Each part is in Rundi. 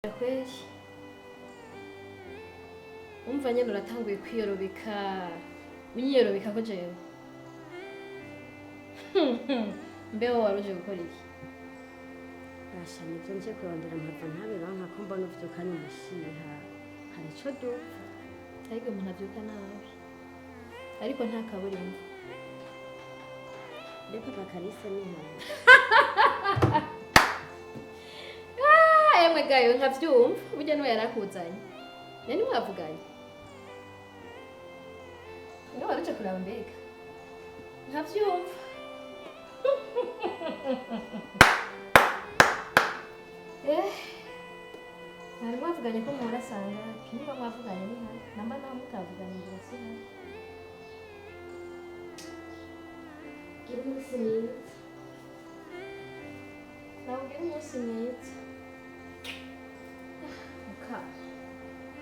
kweli umva nyene uratanguye kwiyorobeka winyiyorobeka ko jewe mbeho waruje gukora iki Basha nivyo nje kurondera mpava ntabironka ko mbona uvyukanye umushiha hari ico dupfa ariko umuntu avyuka nabi ariko nta kaburimbo reka bakarisa nihana emwe gayo nkavyumva burya niwe yarakuzanye nani mwavuganye ngo waruje kuraba mbega nkavyumva mwari mwavuganye ko muhorasanga niba mwavuganye ni hano namba naho mutavuganye ngira si hano gira umunsi mwiza nawe ugira umunsi mwiza muka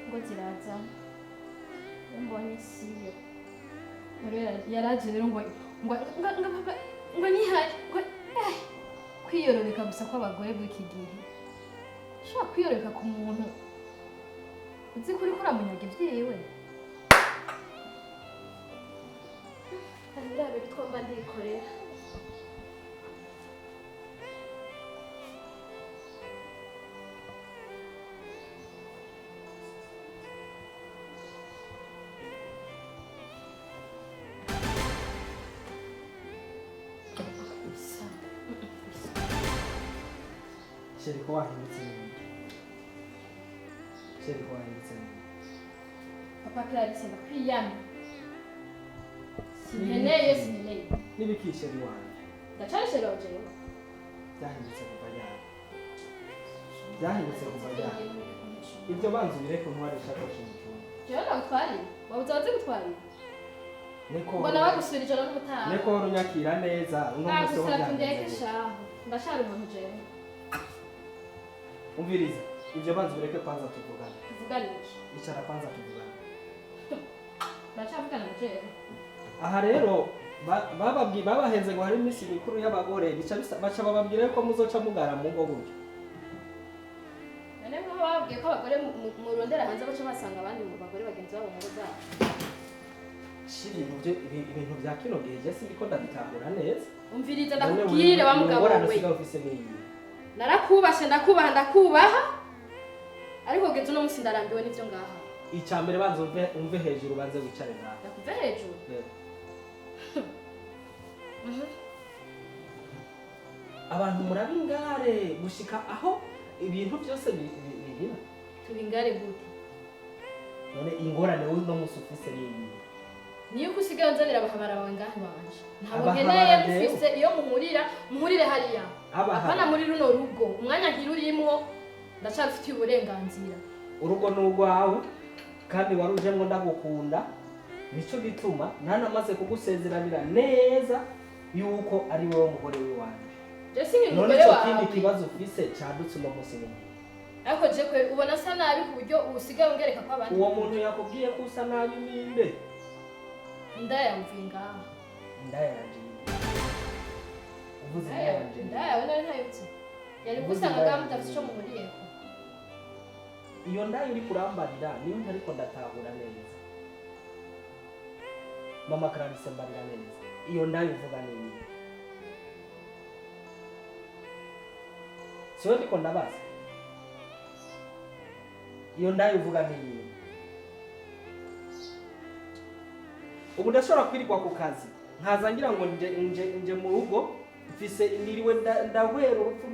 ngo ziraza mbonye siyo yaraje rero ngo nihari ngo kwiyorobeka gusa kw'abagore bw'iki gihe ushobora kwiyorobeka ku muntu uzi ko uriko uramunyaga ivyiwe biriya bintu twomba ndikorera Sheri ko wahindutse nini? Sheri ko wahindutse nini? papa Clarisse ndakwiyamye sinkeneye sinkeneye N'ibiki sheri wanje? ndacari sheri wawe jewe Byahindutse kuva ryari? Byahindutse kuva ryari? Ibyo banzu bireke ntwari ishakoshi mu cyumba. jewe nagutwariye wabuze abazi gutwarira Niko mbona bagusubira ijoro n'ubutaha Niko runyakira neza uno musi wo nagusira tundeke byanjye. shaho ndashara umuntu jewe Umviriza, ibyo banzu bireke kwanza tuvugana. tuvugane iki Icara kwanza tuvugana. ndacavugana na jewe Aha rero babahenze ngo hari iminsi mikuru y'abagore baca bababwira ko muzoca mugara mu ngo gutyo. none mwe bababwiye ko abagore murondera hanze baca basanga abandi mu bagore bagenzi babo mu ngo zabo Shiri ibintu bya kino gihe je sindiko ndabitahura neza. umviriza ndakubwire wa mugabo we ufise niyi. narakubashe ndakubaha ariko ugeze uno munsi ndarambiwe n'ivyo ngaha Icya mbere banze umve hejuru banze wicare ngaha. ndakuve hejuru Abantu murabingare gushika aho ibintu byose bihina. tubingare gute None ingorane uno musi ufise niyi. niyo uko usigaye nzanira abahabara bawe ngaha banje ntabwo Abahabara nkeneye rero? mufise iyo muhurire hariya apana muri runo rugo umwanya ngira urimwo ndacarufitiye uburenganzira Urugo n'urwawe kandi waruje ngo ndagukunda nico gituma ntanamaze kugusezeranira neza yuko ari wowe mugore w'iwanje. je singi None umugore cyo wawe kindi kibazo ufise cadutse uno musi ni ariko je kwe ubona asa nabi ku buryo usigaye ungereka ko abandi uwo muntu yakubwiye ko usa nabi ninde? ndayamvuye ngaha Ndayanje. Uvuze ndayanje. ndayawe nari ntayutse yari gusanga ngaha mutafise ico muhuriyeko Iyo ndayo uri kurambarira niyo ntariko ndatahura neza. Mama Clarisse mbarira neza. Iyo ndayo uvuga nini? Siwe ndiko ndabaza. Iyo ndayo uvuga nini? Ubu ndashobora kwirirwa ku kazi nkaza ngira ngo nje mu rugo mfise niriwe ndahwera urupfu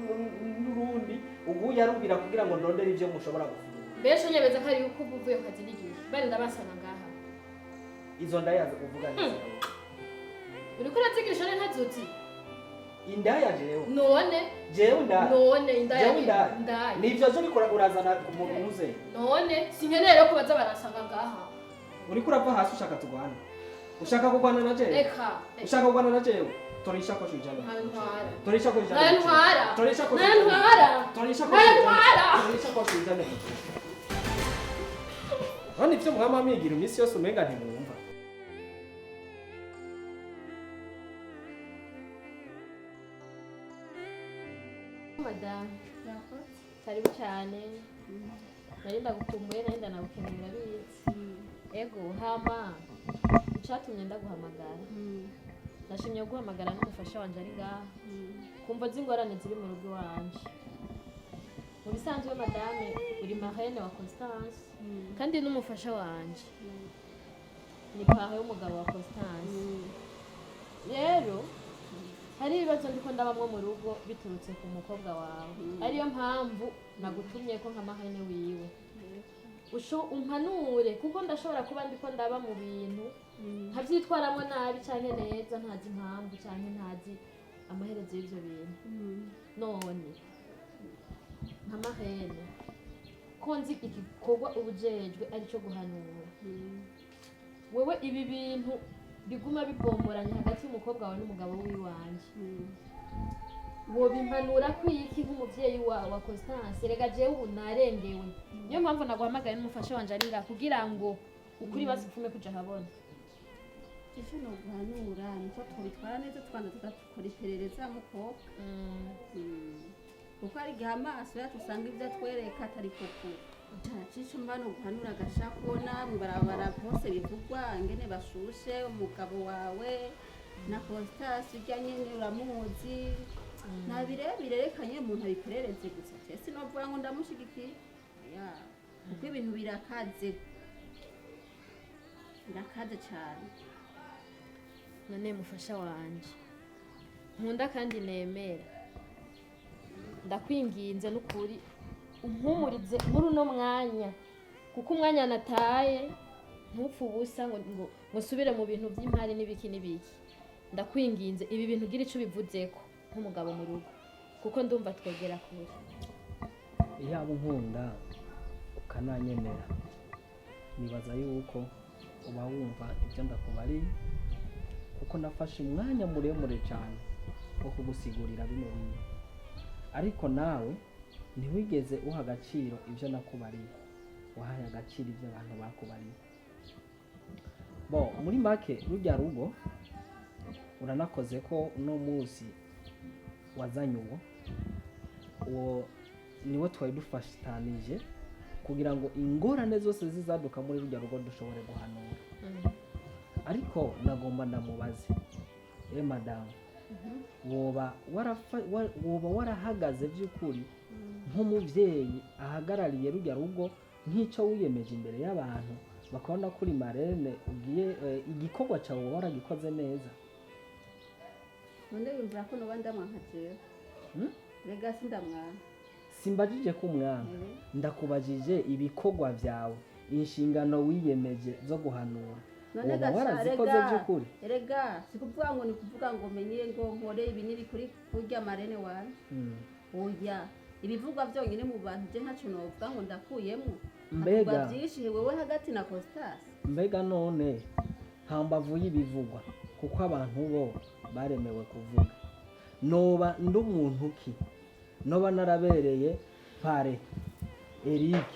n'urundi ubu yarubira kugira ngo ndondere ivyo mushobora gufungura. mbese nyebeza ko ari uko uvuye ku kazi n'igihe bari ndabasanga ngaha Izo ndayaza uvuga neza. uriko urazigirisha ne ntazutsi Indaya jewe. none Jewe ndaya. none indaya Jewe ndaya. ndaya Nivyo zo bikora urazana umuntu muze. none sinkeneye rero ko baza baransanga ngaha Uriko urava hasi ushaka tugwana. Ushaka kugwana na jewe? reka Ushaka kugwana na jewe? Torisha ko shujana. ntantwara Torisha ko shujana. ntantwara Torisha ko ntantwara Torisha ko ntantwara Torisha ko shujana. None ivyo mwama mwigira imisi yose umenga ntimwumva. madame karibu cyane nari ndagukumbuye nari ndanagukeneye urabizi ego hama icatumye ndaguhamagara nashimye guhamagara n'umufasha wanje ari ngaha kumva z'ingorane ziri mu rugo iwanje mu bisanzwe madame uri marraine wa Constance kandi n'umufasha wanje ni pare y'umugabo wa Constance rero hari ibibazo ndiko ndabamwo mu rugo biturutse ku mukobwa wawe ariyo mpamvu nagutumye ko nka marraine wiwe umpanure kuko ndashobora kuba ndiko ndaba mu bintu nkavyitwaramwo nabi canke neza ntazi impamvu canke ntazi amaherezo y'ivyo bintu none nka marraine ko nzi igikorwa ubujejwe arico guhanura wewe ibi bintu biguma bibomoranye hagati y'umukobwa wawe n'umugabo w'iwanje wobimpanura kwiki nk'umuvyeyi wa Constance rega jewe ubu narengewe niyo mpamvu naguhamagaye n'umufasha wanje ari ngaha kugira ngo ukuri basipfume kuja habona icyo no guhanura niko twabitwara neza twanda tugakora iperereza mukobwa kuko ari igihe amaso yacu usanga ibyo atwereka atari koko utacisha mbano guhanura agasha kubona mbarabara bose bivugwa ingene bashushe umugabo wawe na Constance ujya nyene uramuzi nta birebire rekanye umuntu abiperereze gusa cyese novuga ngo ndamushigikiye kuko ibintu birakaze cyane none mufasha wanje nkunda kandi nemera ndakwinginze n'ukuri umpumurize muri uno mwanya kuko umwanya nataye ntupfu ubusa ngo musubire mu bintu by'impari n'ibiki ndakwinginze ibi bintu gira ico bivuzeko nk'umugabo mu rugo kuko ndumva twegera kure yaba unkunda ukananyemera nibaza yuko uba wumva ibyo ndakubariye kuko nafashe umwanya muremure cyane wo kugusigurira bino bintu ariko nawe ntiwigeze uha agaciro ibyo nakubariye wahaye agaciro ibyo abantu bakubariye muri make rujya rugo uranakoze ko uno munsi wazanye uwo niwe twari dufashitanije kugira ngo ingorane zose zizaduka muri rujya rugo dushobore guhanura ariko nagomba ndamubaze madamu woba warahagaze by'ukuri nk'umubyeyi ahagarariye rujya rugo nk'icyo wiyemeje imbere y'abantu bakabona kuri marene ugiye igikorwa cyawe waragikoze neza none wumvira ko nuba ndamwanka jewe rega sindamwanka simbajije ko umwana ndakubajije ibikorwa byawe inshingano wiyemeje zo guhanura none warazikoze by'ukuri rega sikuvuga ngo ni kuvuga ngo menye ngo nkore ibiniri kuri kurya marene wawe oya ibivugwa byonyine mu bantu je ntaco novuga ngo ndakuyemo mbega byinshi wewe hagati na Constance mbega none hambavu y'ibivugwa kuko abantu bo baremewe kuvuga noba ndumuntu ki noba narabereye pare Eric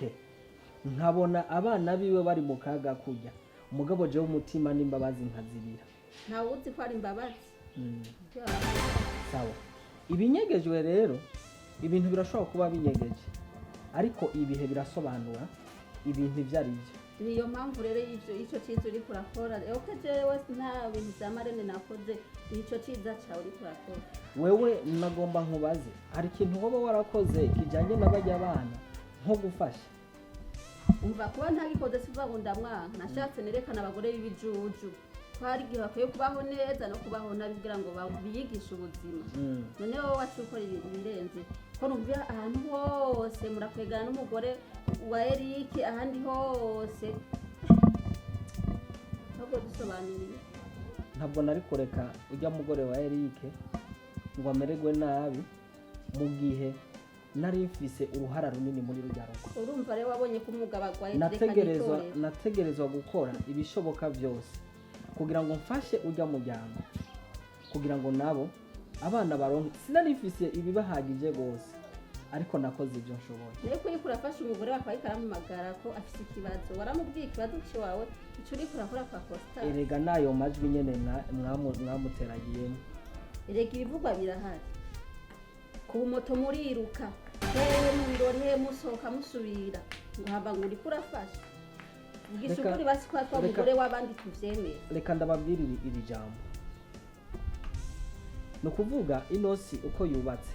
nkabona abana biwe bari mu kaga kujya umugabo je w'umutima n'imbabazi nkazibira ntawe uzi ko ari imbabazi sawa ibinyegejwe rero ibintu birashobora kuba binyegeje ariko ibihe birasobanura ibintu ibyo ari byo niyo mpamvu rero icyo cyiza uri kurakora oke jewe nta bintu bya marene nakoze icyo cyiza cyawe uri kurakora wewe nagomba nkubaze hari ikintu woba warakoze kijyanye n'abajya abana nko gufasha umva kuba ntagikoze sivuga ngo ndamwanka nashatse nerekana abagore b'ibijuju ko hari igihe bakwiye kubaho neza no kubaho nabi kugira ngo biyigishe ubuzima none wowe wacu ukora ibintu birenze ko numva ahantu hose murakwegana n'umugore wa Eric ahandi hose ntabwo dusobanuriye ntabwo nari kureka ujya mugore wa Eric ngo amererwe nabi mu gihe nari mfise uruhara runini muri rujya rugo urumva rero wabonye ko umugabo agwaye nategerezwa gukora ibishoboka byose kugira ngo mfashe ujya muryango kugira ngo nabo abana baronke sinari mfise ibibahagije bose ariko nakoze ibyo nshoboye rero ko uriko urafasha umugore wakwaye karamumagara ko afise ikibazo waramubwiye ikibazo cyawe icyo uriko urakora kwa Constance erega nayo majwi nyene mwamuteragiyemo erega ibivugwa birahari ku moto muriruka hehe mu birori hehe musohoka musubira ngo hamba ngo uriko urafasha ugisha ukuri basi kwa twa mugore w'abandi tuvyemera. reka ndababwira iri jambo. ni ukuvuga inosi uko yubatse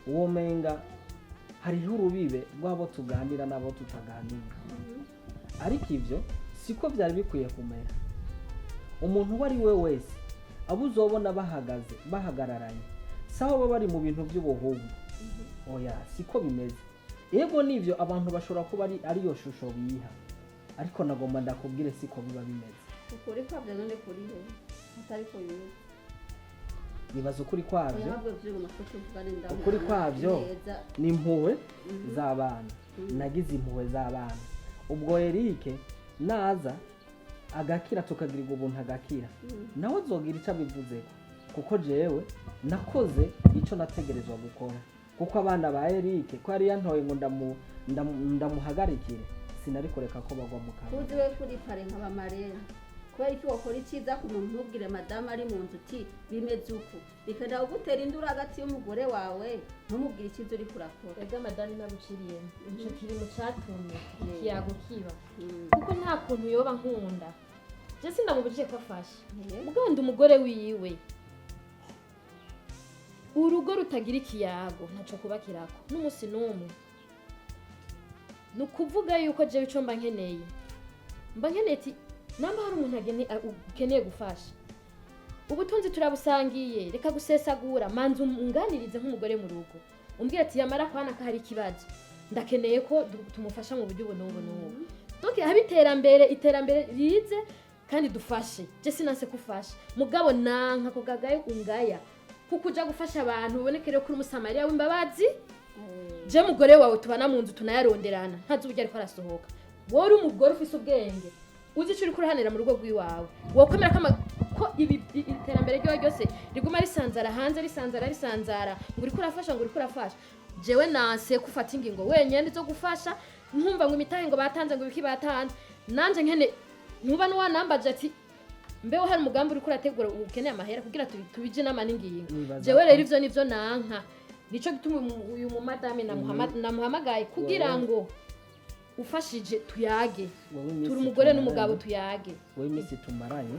uwo menga hariho urubibe rw'abo tuganira n'abo tutaganira, ariko ibyo siko byari bikwiye kumera. umuntu uwo ari we wese abo uzobona bahagararanye saho baba bari mu bintu by'ubuhungu, oya siko bimeze. yego nivyo abantu bashobora kuba ariyo shusho biha, ariko nagomba ndakubwire siko biba bimeze. Ukuri kwabyo none kuri he atari ko yuko nibaza ukuri kwabyo, ntabwo byugo mafoto mvugane ndaho ukuri kwabyo ni impuhwe z'abana. nagize impuhwe z'abana. ubwo Eric naza agakira tukagirirwa ubuntu agakira, nawe uzogira icyo abivuzeko, kuko jewe nakoze icyo nategerezwa gukora. kuko abana ba Eric ko yari yantoye ngo ndamuhagarikire, sinari kureka ko bagwa mu kanwa. tuzi we kuri pare nk'abamarera kubera iki wakora icyiza ku muntu ntubwire madamu ari mu nzu uti bimeze uku bikajya kugutera induru hagati y'umugore wawe ntumubwire icyiza uri kurakora. ega madani nabuciriyemo ico kiri mu catumye ikiyago kiba, kuko nta kuntu yoba nkunda je sindamubujije ko afashe ubwo ndi umugore wiwe. urugo rutagira ikiyago ntaco kubakirako n'umusi n'umwe. ni ukuvuga yuko jewe ico mba nkeneye ati namba hari umuntu ukeneye gufasha, ubutunzi turabusangiye, reka gusesagura, manza unganirize nk'umugore mu rugo, umbwira ati yamara kwana ko hari ikibazo ndakeneye ko tumufasha mu buryo ubu n'ubu. donc haba iterambere rize kandi dufashe. je sinanse kufasha mugabo nanka ko gagaye ungaya kuko uja gufasha abantu ubonekere ko uri umusamariya w'imbabazi. je mugore wawe tubana mu nzu tunayaronderana ntazi uburyo ariko arasohoka. wowe uri umugore ufise ubwenge uzi icyo uri kuruhanira mu rugo rw'iwawe, wokwemera ko ibi iterambere ryose riguma risanzara hanze risanzara ngo uri kurafasha. jewe nanse kufata ingingo wenyene zo gufasha, nkumva ngo imitahe ngo batanze ngo ibiki batanze, nanje nkene ntuba n'uwanambaje ati mbeho hari umugambi uri kurategura ukeneye amahera kugira tubije nama n'ingingo. jewe rero ivyo nivyo nanka, nico gituma uyu mu madame namuhamagaye kugira ngo ufashije tuyage, turi umugore n'umugabo tuyage. wowe iminsi tumaranye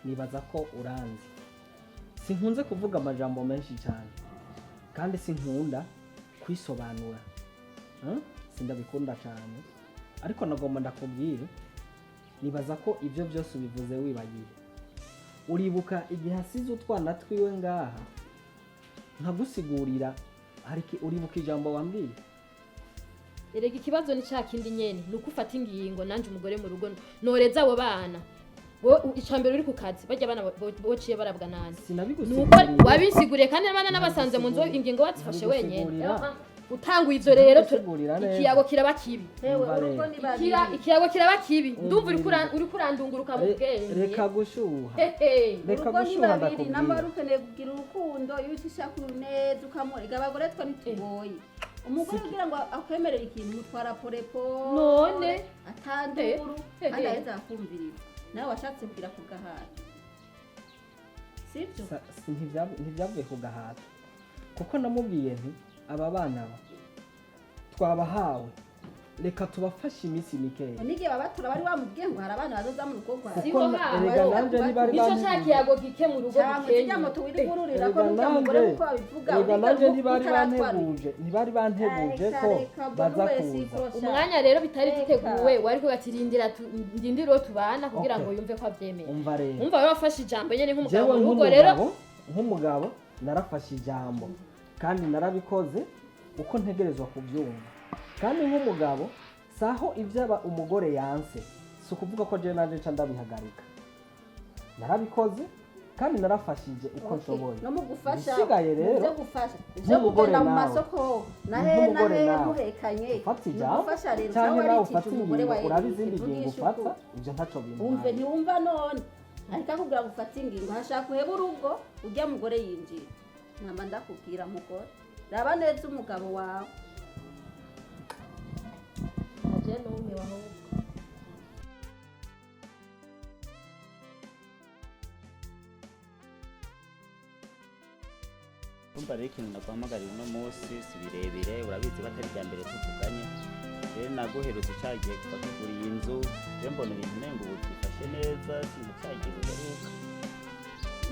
nibaza ko uranzi. sinkunze kuvuga amajambo menshi cyane kandi sinkunda kwisobanura, sindabikunda cyane, ariko nagomba ndakubwire nibaza ko ibyo byose ubivuze wibagiye. uribuka igihe hasize utwana twiwe ngaha nkagusigurira, uribuka ijambo wambwiye? erega ikibazo ni cya kindi nyene ni uko ufata ingingo nanje umugore mu rugo noreza abo bana. icambere uri ku kazi bajya abana bociye barabwa nande nuko wabisiguriye kandi abana nabasanze mu nzu ingingo bazifashe wenyene. utanguye ivyo rero ikiyago kiraba kibi. ikiyago kiraba kibi. ndumva uri kurandunguruka mu bwenge. reka gushuha urugo ni babiri namba rukeneye kugira urukundo iyo utishaka neza ukamurega. abagore twa ntitugoye umugore kugira ngo akwemerere ikintu mutwara porepo none atanduru kandi aheza akumvirira nawe washatse kugira ku gahato sibyo. ntivyavuye ku gahato kuko namubwiye nti aba bana twabahawe reka tubafashe iminsi mikeya. n'igihe babatura bari bamubwiye ngo hari abana bazoza mu rugo rwawe sibo nico cakiyago gike mu rugo gikenya moto wiri gururira ko n'umugore uko babivuga ntibari banteguje ko baza kuza. umwanya rero bitari biteguwe wari ndindiro tubana kugira ngo yumve ko avyemeye. umva rero wafashe ijambo nyene nk'umugabo mu rugo. rero nk'umugabo narafashe ijambo kandi narabikoze uko ntegerezwa kubyumva. kandi nk'umugabo saho ivyaba umugore yanse si ukuvuga ko je naje nca ndabihagarika. narabikoze kandi narafashije uko nshoboye. no mu gufasha sigaye rero byo gufasha byo kugenda mu masoko nahe muhekanye gufasha rero cyangwa nawe ufata umugore wawe urabizindi ngingo ufata ibyo ntaco bimwe. umve ntiwumva none ariko akubwira gufata ingingo hashaka uheba urugo ujya mugore yinjira. namba ndakubwira mugore raba neza umugabo wawe. urumva rero ikintu naguhamagariye uno munsi si birebire urabizi ko atari irya mbere tuvuganye rero naguherutse cagiye kuva tugura iyi nzu rero mbona ibintu umengo ubu twifashe neza sinzi cagiye bugaruka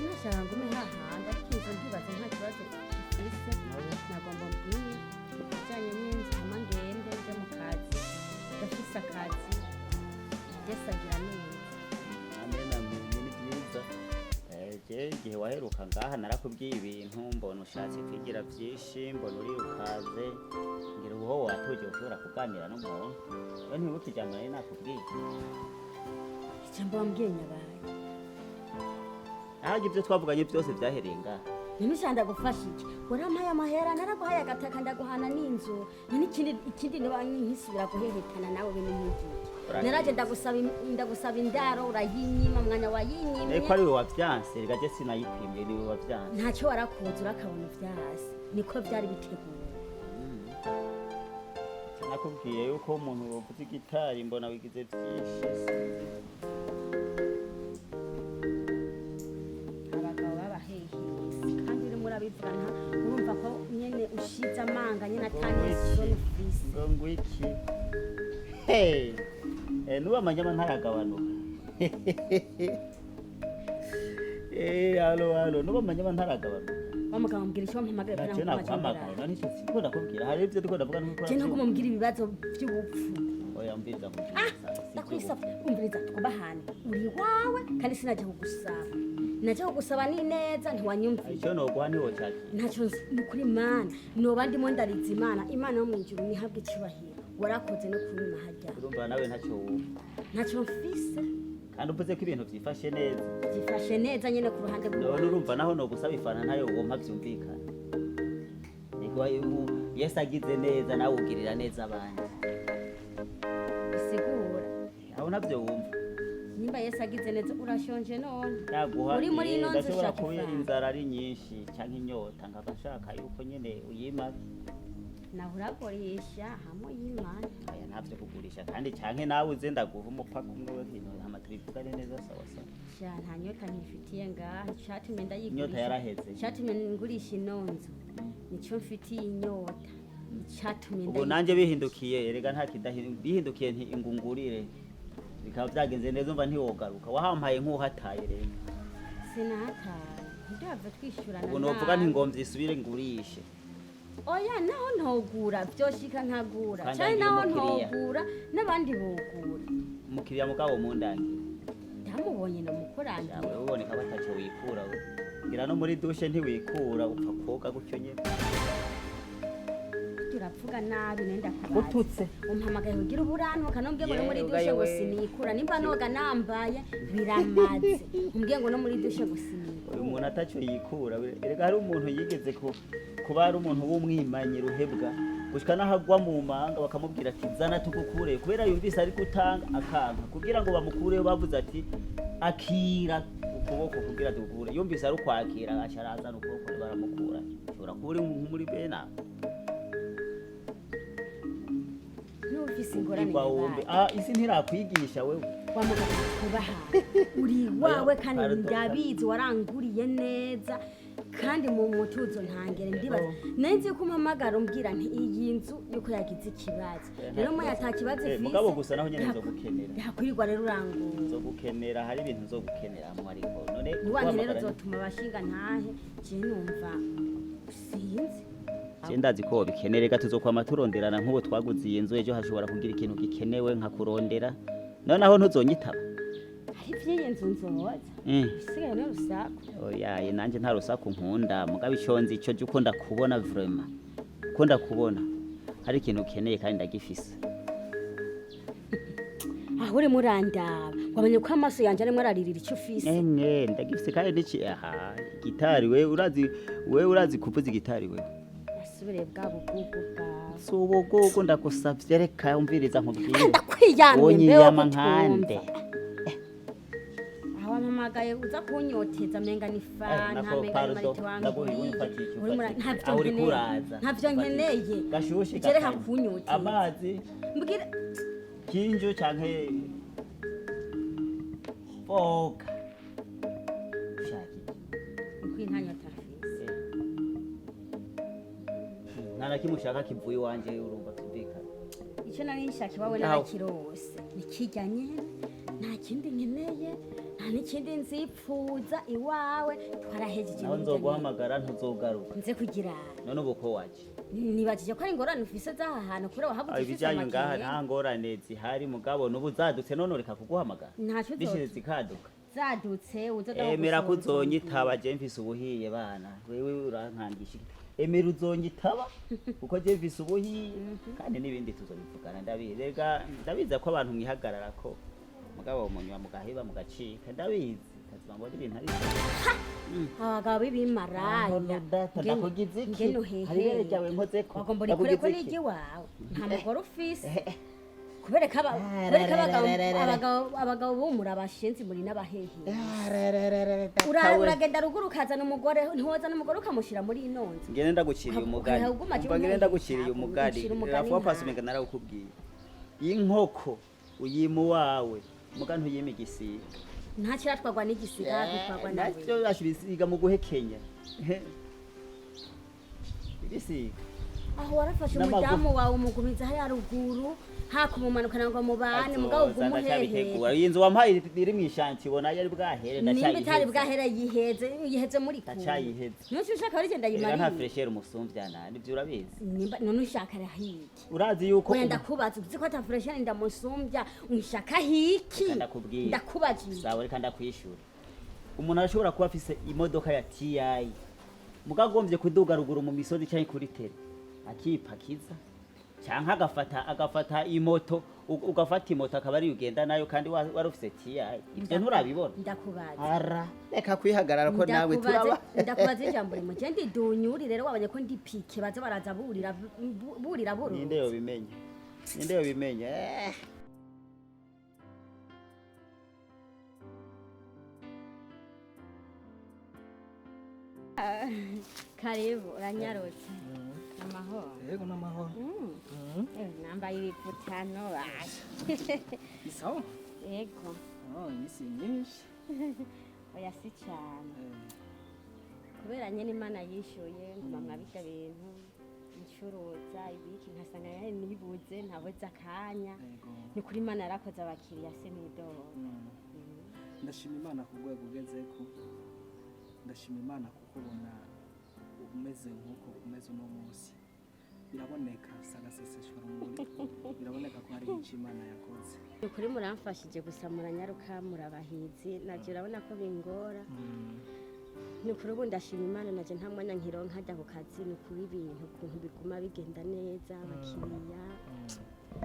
nashaka ngume hahandi ariko inzu ndibaza nta kibazo ifise nagomba mbwire ibijyanye n'inzu hama ngende nje mu kazi ndafise akazi ngesagira neza amena mbonye ni byiza je igihe waheruka ngaha narakubwiye ibintu mbona ushatse kwigira byinshi mbona urirukaze ngira ubuho watuje ushobora kuganira n'umuntu we ntibuke ijambo nari nakubwiye ijambo wambwiye nyabaye ahajya ibyo twavuganye byose byahereye ngaha nimisha ndagufasha iki warampaye amahera naraguhaye agataka ndaguhana n'inzu ikindi niba nkisubira guhehetana nawe bintu nk'ibyo naraje ndagusaba indaro urayinyima mwanya wayinyimye ariko ari we wavyanse rega je sinayipimye ni we wavyanse ntacyo warakuza urakabona ivyasi niko byari biteguye nakubwiye yuko umuntu wovuza igitari mbona wigize byinshi abagabo babahehesi kandi urimo urabivugana urumva ko nyene ushize amanga nyene atanyesoni fisi ngo ngwiki hey nuba amanyama ntaragabanuka halo nuba amanyama ntaragabanuka wamugabo mbwira icyo mpamagaye naje naguhamagaye none icyo siko ndakubwira hari ibyo ndiko ndavuga nuko je nko kumubwira ibibazo by'ubupfu oya mbiriza ndakwisaba umviriza twubahane uri wawe kandi sinajya kugusaba najya kugusaba ni neza ntiwanyumvira icyo noguha niwo cyaki ntacyo nzi ni ukuri imana noba ndimo ndariza imana yo mu ijuru nihabwe icyubahiro warakoze no kubima hajya urumva nawe ntacyo wumva ntacyo mfise kandi uvuze ko ibintu byifashe neza byifashe neza nyine ku ruhande none urumva naho nogusaba ifana ntayo wumva byumvikana niko Yesu agize neza nawe ugirira neza abandi bisigura nawe nabyo wumva nimba Yesu agize neza urashonje none naguha uri muri ino nzu ndashobora ushaka kubera ifaranga. inzara ari nyinshi cyangwa inyota nkaba nshaka yuko nyine uyima nawe urakoresha hamwe y'imana aya ntabyo kugurisha kandi cyangwa nawe uze ndaguha umupaka umwe we hino hama tubivugane neza sawa sawa sha nta nyota nkifitiye ngaha icyatumye inyota ndayigurisha yaraheze icyatumye ngurisha ino nzu nicyo mfitiye inyota icyatumye ubu nanjye bihindukiye erega nta bihindukiye nti ingungurire bikaba byagenze neza umva ntiwogaruka wahampaye nk'uhataye rero sinataye ntidave twishyurana ubu novuga nti ngomvye isubire ngurishe oya naho ntogura byoshika nkagura Kandi cyane agira naho umukiriya. ntogura n'abandi bogura umukiriya mugabo mundangira ndamubonye ndamukurangira yawe uboneka ko ataco wikura we ngira no muri dushe ntiwikura upfa koga gutyo nyene turavuga nabi nenda Ututse. umpamagaye kugira uburantuka nambwiye ngo no muri Yewe, dushe ngo yewe. sinikura nimba noga nambaye biramaze umbwiye ngo no muri dushe ngo sinikura uyu muntu ataco yikura we. erega hari umuntu yigeze kuba ari umuntu w'umwimanyi ruhebwa gushika n'ahagwa mu manga bakamubwira ati zana tukukure kubera yumvise ari gutanga akanka kugira ngo bamukureyo bavuze ati akira ukuboko kugira tukukure yumvise ari ukwakira agaca arazana ukuboko baramukura ushobora kuba uri muri bena n'ufise ingorane ibawumbe yabaye. isi ntirakwigisha wewe wamugana kubaha uri wawe kandi Pardon. ndabizi waranguriye neza kandi mu mutuzo ntangere ndibaza nzi ko umpamagara umbwira nti iyi nzu yuko yagize ikibazo rero mo yatakibazo mugabo gusa naho nyene nzogukenera yakwirirwa rero urangura nzogukenera hari ibintu nzogukeneramo ariko none niwanjye rero guhamagara- uzotuma abashinga ntahe je numva sinzi Je ndazi ko bikenere reka tuzokwama turonderana nk'ubu twaguze iyi nzu ejo hashobora kugira ikintu gikenewe nka kurondera noneho ntuzonyitaba hari ivy'iyi nzu nzoza isigaye n'urusaku oyaye nanje nta rusaku nkunda mugabo ico nzi ico jya ukunda kubona vraiment ukunda kubona hari ikintu ukeneye kandi ndagifise aho uri murandaba wamenye ko amaso yanje arimwo araririra icyo ufise ndagifise kandi niki aha gitari we urazi kuvuza igitari we asubire bwa bugugu bwawe si ubugugu ndagusavye reka umviriza nkubwire ndakwiyamye wonyiyama mbeho nkande aho wampamagaye uza kunyoteza menga ni fanta nako menga ni pardon, mariti ndaguha wangu umfatiye icyo uri mura ufatiye. ntavyo Aho uri nkeneye kuraza. ntavyo nkeneye gashushe jereha gatanye. kunyoteza amazi mbwira kinju canke boga ushaka iki? uko intanyota mfise nta na kimwe ushaka kivuye iwanje urumva tumvikana. icyo nari nshaka iwawe Naho. narakirose nikirya nyene nta kindi nkeneye nta n'ikindi nzipfuza iwawe twarahejeje naho nzoguhamagara ntuzogaruka nze kugira none ubu ko waje nibajije ko ari ingorane ufise z'aha hantu kubera wahabuze ufise ibijyanye ngaha amagere nta ngorane zihari mugabo n'ubu zadutse none reka kuguhamagara ntacyo bishize uzoza zikaduka zadutse uza emera ko uzonyitaba je mfise ubuhiye bana wewe urankangisha iki? Emera uzonyitaba kuko je mfise ubuhiye kandi n'ibindi tuzobivugana ndabizi rega ndabizi ko abantu mwihagarara ko mugabo umunywa mugaheba mugacika ndabizi kazima ngo ibintu ari abagabo b'ibimaraya ndakugize iki ngeno hari hehe rero ryawe nkoze ko wagomba urikure ko ndakugize iki? n'igi wawe nta mugore ufise kubereka abagabo b'umura abashenzi muri n'abahehe uragenda ruguru ukazana umugore ntiwoza n'umugore ukamushyira muri ino nzu ngene ndaguciriye umugani umva ngene ndaguciriye umugani rafuwa pasi umenga narawukubwiye inkoko uyima uwawe muga ntuyima igisiga nta kiratwagwa n'igisiga gitwagwa nawe nacyo ashibisiga mu guhekenya ibisiga aho warafashe umudamu wawe umugumiza hariya ruguru hakumumanukana ngo mubane mugabo ugumuhehe iyi nzu wampaye iri mu ishanti ubona yari bwahere nimba itari bwahere yiheze muri kumwe ndacyayiheze ntushi ushaka bari genda reka nta yimariye freshere umusumbya nibyo urabizi nimba none ushaka rahiki urazi yuko wenda kubaza uzi ko ata freshere ndamusumbya unshaka hiki ndakubwira ndakubaje sawa reka ndakwishura umuntu arashobora kuba afise imodoka ya TI mugagombye kuduga ruguru mu misozi cyangwa kuri tere akipakiza cyangwa agafata imoto ugafata imoto akaba ari ugenda nayo kandi wari ufise TI ibyo nturabibona ndakubaza ara reka kwihagarara ko nawe turaba ndakubaza ijambo rimwe je ndi dunyuri rero wabonye ko ndi pike baza baraza burira buru ninde yobimenye karibu uranyarutse amahoro yego n'amahoro nambaye ibiputano isawa yego isi nyinshi oya si cyane kubera nyine imana yishyuye nguma mwabita bintu incuruza ibiki nkasanga yari nibuze ntabuze akanya ni kuri imana yarakoze abakiriya se n'idoro ndashima imana ku rwego ugezeko ndashima imana kukubona umeze nk'uko umeze uno munsi biraboneka sagaseseshwa rumuri biraboneka ko hari icyo imana yakoze ni ukuri muramfashije gusa muranyaruka murabahizi nabyo urabona ko bingora ni ukuri ubu ndashima imana nabyo nta mwanya nkironka hajya ku kazi ni ukuri ibintu ukuntu biguma bigenda neza abakiriya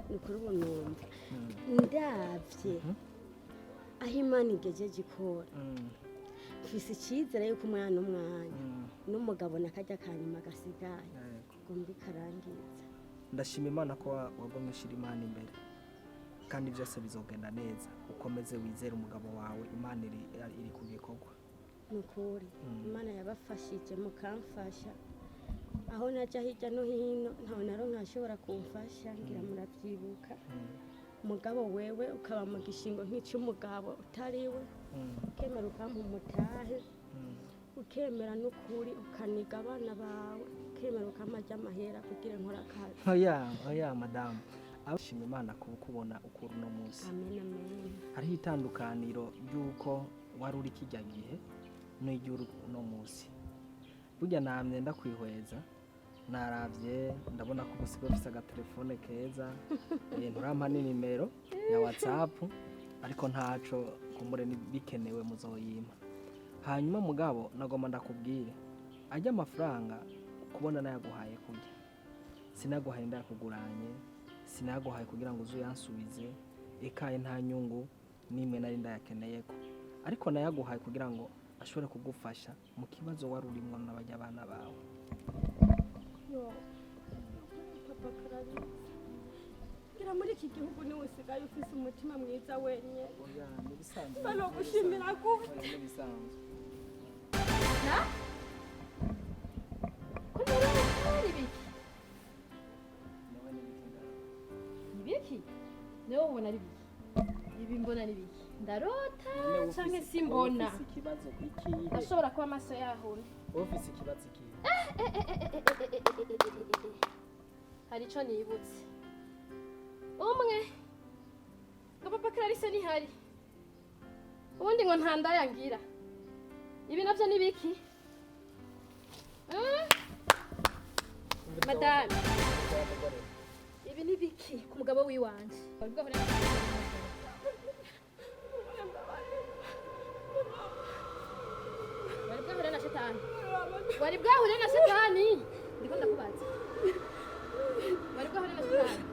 ni ukuri ubu numva ndabye aho imana igejeje ikora mfise icyizere yuko umwana n'umugabo nakajya kanyuma gasigaye ngo mbi karangiza ndashima imana ko wagomye ushyira imana imbere kandi byose bizogenda neza ukomeze wizere umugabo wawe imana iri ku gikorwa ni ukuri imana yabafashije mukamfasha aho najya hirya no hino ntawe naro nkashobora kumfasha ngira murabyibuka umugabo wewe ukaba mu gishingo nk'icy'umugabo utariwe ukemera ukampa umutahe ukemera n'ukuri ukaniga abana bawe ukemera ukamajya amahera kugira nkora akazi oya madamu abashima imana kubona ukuri uno munsi amen amen hariho itandukaniro ry'uko wari uri kijya gihe n'iry'uri uno munsi burya namye ndakwihweza naravye ndabona ko usigaye ufise agatelefone keza nturampa n'inimero ya WhatsApp ariko ntaco kumure bikenewe muzoyima hanyuma mugabo nagomba ndakubwire ajya amafaranga kubona nayaguhaye kurya sinaguhaye ndakuguranye sinaguhaye kugira ngo uzuyansubize ekaye nta nyungu nimwe nari ndayakeneyeko ariko nayaguhaye kugira ngo ashobore kugufasha mu kibazo wari urimo n'abajya abana bawe papa karabizi ngira muri iki gihugu niwe usigaye ufise umutima mwiza wenyine bano gushimira gute na kumurari biki ibiki niwe ubona ari biki ibi mbona ari biki ndarota canke simbona ikibazo kikihe ashobora kuba amaso yahura ofisi ikibazo kihe hari ico nibutse umwe ngo papa Clarisse ntihari ubundi ngo nta ndayangira ibi navyo ni biki madame ibi ni biki ku mugabo wiwanje wari bwahure na shetani ndiko ndakubaza wari bwahure na shetani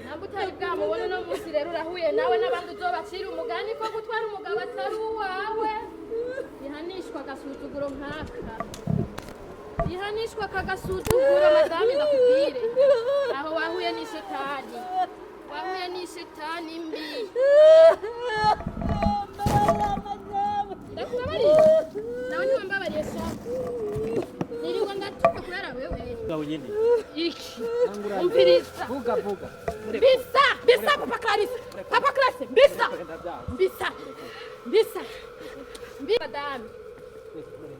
ntabwo utari bwamubona uno munsi rero urahuye nawe n'abandi uzobacira umugani ko gutwara umugabo atari uwawe bihanishwa agasuzuguro nk'aka bihanishwa aka gasuzuguro madame ndakubwire aho wahuye n'ishetani wahuye n'ishetani mbi ndakubabariye nawe ntiwambabariye sha niriwe ndatuka kurara wewe ngaho nyine iki umpiriza vuga bisa papa Clarisse bisa madame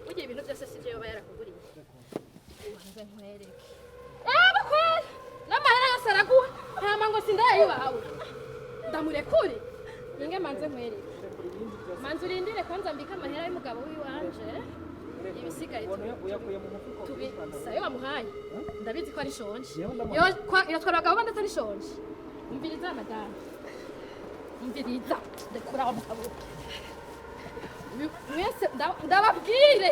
ugiye ibintu byose sije yoba yarakuguriye ubanze nkwereke bakwere n'amahera yose araguha hama ngo sindayiwawe ndamurekure ninge manze nkwereke manze urindire kwanza mbika amahera y'umugabo wiwanje ibisigaye uyakuye mu mufuko sayo wamuhaye ndabizi ko ari shonje yatwara abagabo bandi atari shonje umviriza madame umviriza ndekura wa mugabo mwese ndababwire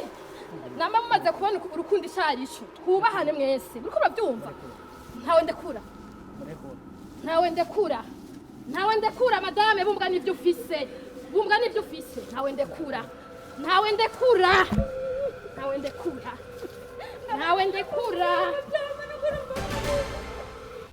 nama mumaze kubona urukundo icarico twubahane mwese uriko urabyumva ntawe ndekura madame bumbwa n'ibyo ufise ntawe ndekura